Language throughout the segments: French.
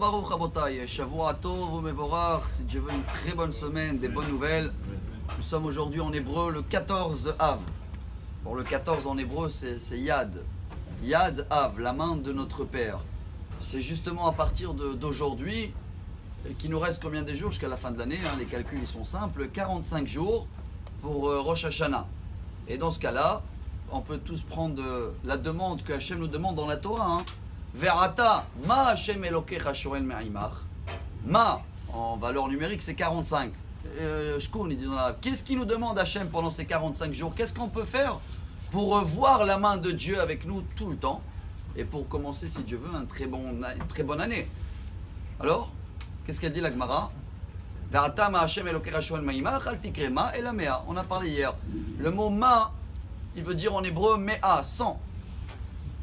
Baruch Rabotai, Shavua Tov Umevorach, c'est Dieu veut une très bonne semaine, des bonnes nouvelles. Nous sommes aujourd'hui en hébreu le 14 Av. Bon, le 14 en hébreu c'est Yad. Yad Av, la main de notre Père. C'est justement à partir d'aujourd'hui qu'il nous reste combien de jours jusqu'à la fin de l'année, hein, les calculs ils sont simples, 45 jours pour Rosh Hashanah. Et dans ce cas-là, on peut tous prendre la demande que Hachem nous demande dans la Torah. Hein. Verata, ma Hachem Elokecha shoel me'imach. Ma, en valeur numérique, c'est 45. Shkoun, il dit dans l'arabe. Qu'est-ce qu'il nous demande Hachem pendant ces 45 jours? Qu'est-ce qu'on peut faire pour voir la main de Dieu avec nous tout le temps? Et pour commencer, si Dieu veut, une très bonne année. Alors, qu'est-ce qu'elle dit la Gemara? Verata, ma Hachem Elokecha shoel me'imach, al tikre ma et la mea. On a parlé hier. Le mot ma, il veut dire en hébreu mea, 100.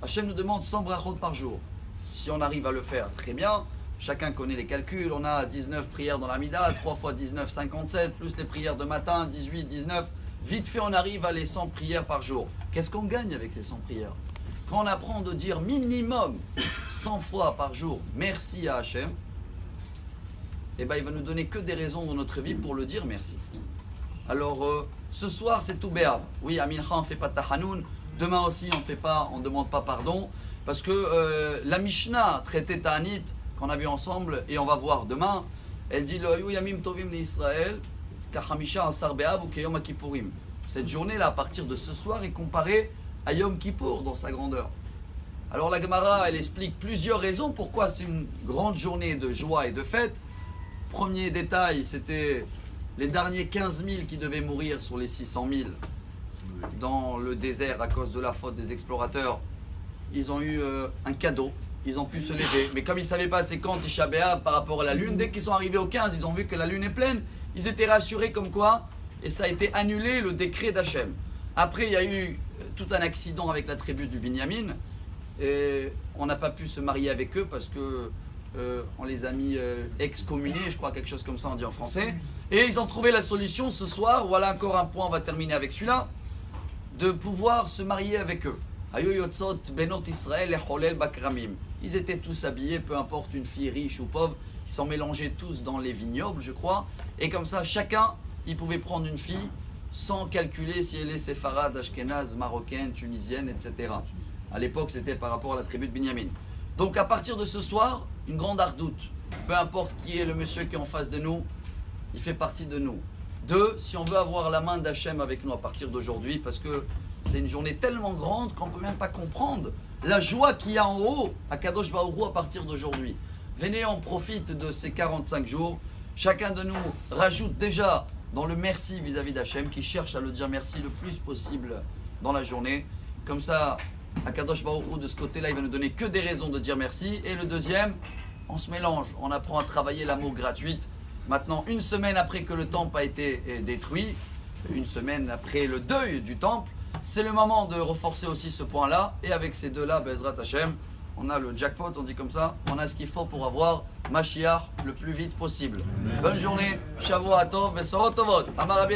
Hachem nous demande 100 brachot par jour. Si on arrive à le faire, très bien. Chacun connaît les calculs. On a 19 prières dans la Mida, 3 fois 19, 57, plus les prières de matin, 18, 19. Vite fait, on arrive à les 100 prières par jour. Qu'est-ce qu'on gagne avec ces 100 prières? Quand on apprend de dire minimum 100 fois par jour, merci à Hachem, eh ben, il va nous donner que des raisons dans notre vie pour le dire merci. Alors, ce soir, c'est tout béab. Oui, à Mincha, on ne fait pas Tahanoun. Demain aussi, on ne demande pas pardon. Parce que la Mishnah traitait Ta'anit, qu'on a vu ensemble, et on va voir demain, elle dit Lo yamim tovim l'Israël, kachamisha asar be'av ou keyom kippourim. Cette journée-là, à partir de ce soir, est comparée à Yom Kippour dans sa grandeur. Alors la Gemara, elle explique plusieurs raisons pourquoi c'est une grande journée de joie et de fête. Premier détail, c'était les derniers 15 000 qui devaient mourir sur les 600 000 dans le désert à cause de la faute des explorateurs. Ils ont eu un cadeau, ils ont pu se lever. Mais comme ils ne savaient pas c'est quand Tisha B'Av par rapport à la lune, dès qu'ils sont arrivés au 15, ils ont vu que la lune est pleine. Ils étaient rassurés comme quoi, et ça a été annulé le décret d'Hachem. Après, il y a eu tout un accident avec la tribu du Binyamin. Et on n'a pas pu se marier avec eux parce que on les a mis excommuniés, je crois quelque chose comme ça on dit en français. Et ils ont trouvé la solution ce soir, voilà encore un point, on va terminer avec celui-là, de pouvoir se marier avec eux. Ils étaient tous habillés, peu importe une fille riche ou pauvre, ils sont mélangés tous dans les vignobles je crois. Et comme ça chacun, il pouvait prendre une fille sans calculer si elle est séfarade, ashkénaze, marocaine, tunisienne, etc. À l'époque c'était par rapport à la tribu de Binyamin. Donc à partir de ce soir, une grande ardoute. Peu importe qui est le monsieur qui est en face de nous, il fait partie de nous. Deux, si on veut avoir la main d'Hachem avec nous à partir d'aujourd'hui, parce que c'est une journée tellement grande qu'on ne peut même pas comprendre la joie qu'il y a en haut à Kadosh Baruch Hu à partir d'aujourd'hui. Venez, on profite de ces 45 jours. Chacun de nous rajoute déjà dans le merci vis-à-vis d'Hachem, qui cherche à le dire merci le plus possible dans la journée. Comme ça, à Kadosh Baruch Hu, de ce côté-là, il va nous donner que des raisons de dire merci. Et le deuxième, on se mélange, on apprend à travailler l'amour gratuite. Maintenant, une semaine après que le temple a été détruit, une semaine après le deuil du temple, c'est le moment de renforcer aussi ce point-là. Et avec ces deux-là, Bezrat Hashem, on a le jackpot, on dit comme ça, on a ce qu'il faut pour avoir Mashiach le plus vite possible. Bonne journée, Shavua Tov, Besorot Tovot, Amar Rabbi